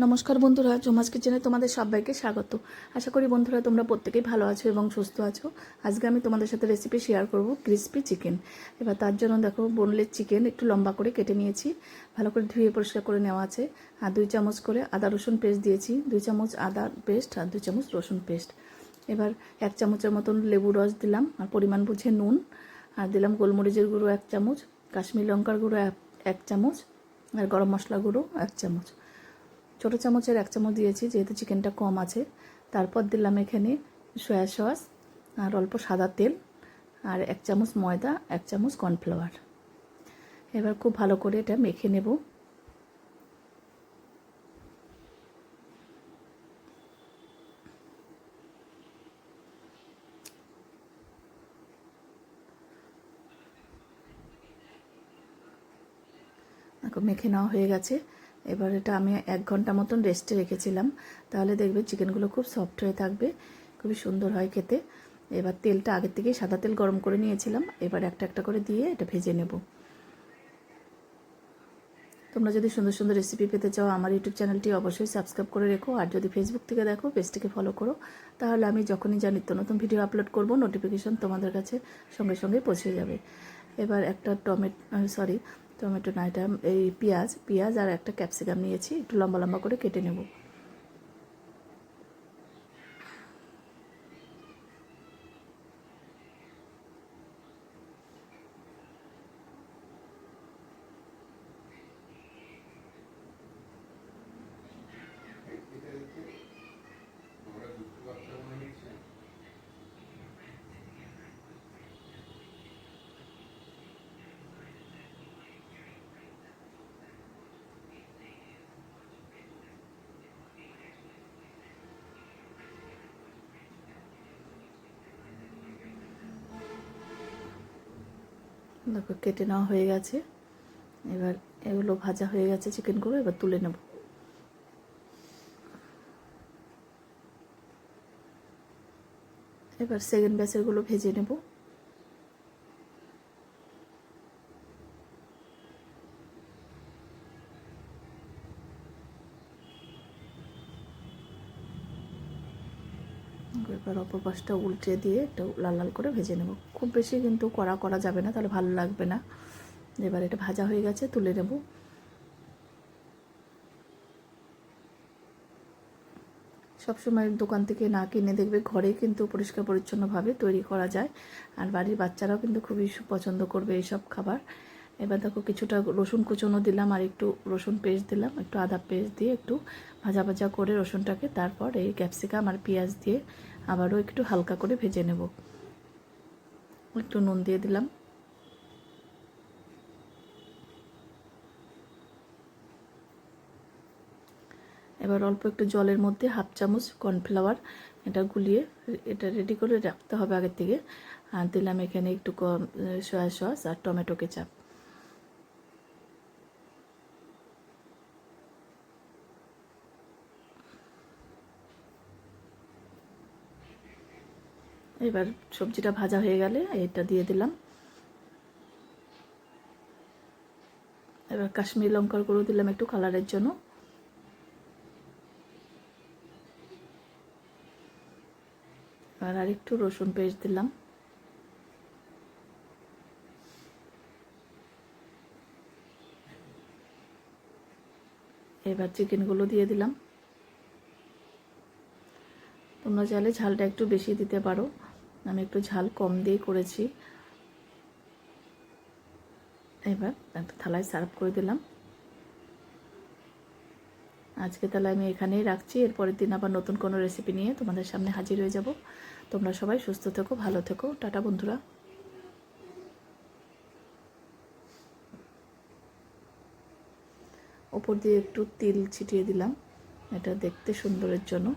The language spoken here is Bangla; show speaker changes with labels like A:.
A: নমস্কার বন্ধুরা, জোমাস কিচেনে তোমাদের সবাইকে স্বাগত। আশা করি বন্ধুরা তোমরা প্রত্যেকেই ভালো আছো এবং সুস্থ আছো। আজকে আমি তোমাদের সাথে রেসিপি শেয়ার করব ক্রিস্পি চিকেন। এবার তার জন্য দেখো বোনলেস চিকেন একটু লম্বা করে কেটে নিয়েছি, ভালো করে ধুয়ে পরিষ্কার করে নেওয়া আছে। আর 2 চামচ করে আদা রসুন পেস্ট দিয়েছি, 2 চামচ আদা পেস্ট আর 2 চামচ রসুন পেস্ট। এবার 1 চামচের মতন লেবু রস দিলাম, আর পরিমাণ বুঝে নুন, আর দিলাম গোলমরিচের গুঁড়ো 1 চামচ, কাশ্মীর লঙ্কার গুঁড়ো 1 চামচ, আর গরম মশলা গুঁড়ো 1 চামচ। ছোটো চামচের 1 চামচ দিয়েছি যেহেতু চিকেনটা কম আছে। তারপর দিলাম এখানে সয়া সস আর অল্প সাদা তেল, আর 1 চামচ ময়দা, 1 চামচ কর্নফ্লাওয়ার। এবার খুব ভালো করে এটা মেখে নেব। মেখে নেওয়া হয়ে গেছে। এবার এটা আমি 1 ঘন্টা মতন রেস্টে রেখেছিলাম, তাহলে দেখবে চিকেনগুলো খুব সফট হয়ে থাকবে, খুবই সুন্দর হয় খেতে। এবার তেলটা আগের থেকেই সাদা তেল গরম করে নিয়েছিলাম, এবার একটা একটা করে দিয়ে এটা ভেজে নেব। তোমরা যদি সুন্দর সুন্দর রেসিপি পেতে চাও আমার ইউটিউব চ্যানেলটি অবশ্যই সাবস্ক্রাইব করে রেখো, আর যদি ফেসবুক থেকে দেখো পেজটিকে ফলো করো, তাহলে আমি যখনই যা নিত্য নতুন ভিডিও আপলোড করব নোটিফিকেশন তোমাদের কাছে সঙ্গে সঙ্গে পৌঁছে যাবে। এবার একটা টমেটো না, এটা এই পেঁয়াজ আর একটা ক্যাপসিকাম নিয়েছি, একটু লম্বা লম্বা করে কেটে নেব। দেখো কেটে নেওয়া হয়ে গেছে। এবার এগুলো ভাজা হয়ে গেছে চিকেনগুলো, এবার তুলে নেব। এবার সেকেন্ড ব্যাচেরগুলো ভেজে নেব। এবার অপর পাশটা উল্টে দিয়ে একটু লাল লাল করে ভেজে নেব। খুব বেশি কিন্তু কড়া করা যাবে না, তাহলে ভালো লাগবে না। এবার এটা ভাজা হয়ে গেছে, তুলে নেব। সবসময় দোকান থেকে না কিনে দেখবে ঘরে কিন্তু পরিষ্কার পরিচ্ছন্নভাবে তৈরি করা যায়, আর বাড়ির বাচ্চারাও কিন্তু খুবই পছন্দ করবে এইসব খাবার। এবার দেখো কিছুটা রসুন কুচনো দিলাম, আর একটু রসুন পেস্ট দিলাম, একটু আদা পেস্ট দিয়ে একটু ভাজা ভাজা করে রসুনটাকে, তারপর এই ক্যাপসিকাম আর পেঁয়াজ দিয়ে আবারও একটু হালকা করে ভেজে নেব। একটু নুন দিয়ে দিলাম। এবার অল্প একটু জলের মধ্যে 1/2 চামচ কর্নফ্লাওয়ার এটা গুলিয়ে এটা রেডি করে রাখতে হবে আগের থেকে। আর দিলাম এখানে একটু সয়া সস আর টমেটো কেচাপ। এবার সবজিটা ভাজা হয়ে গেলে এটা দিয়ে দিলাম। এবার কাশ্মীরি লঙ্কার গুঁড়ো দিলাম একটু কালারের জন্য। আর একটু রসুন পেস্ট দিলাম। এবার চিকেনগুলো দিয়ে দিলাম। তোমরা চাইলে ঝালটা একটু বেশি দিতে পারো, আমি একটু ঝাল কম দিয়ে করেছি। এবার একটা থালায় সার্ভ করে দিলাম। আজকে তাহলে আমি এখানেই রাখছি, এরপরের দিন আবার নতুন কোনো রেসিপি নিয়ে তোমাদের সামনে হাজির হয়ে যাব। তোমরা সবাই সুস্থ থেকো, ভালো থেকো, টাটা বন্ধুরা। ওপর দিয়ে একটু তিল ছিটিয়ে দিলাম, এটা দেখতে সুন্দরের জন্য।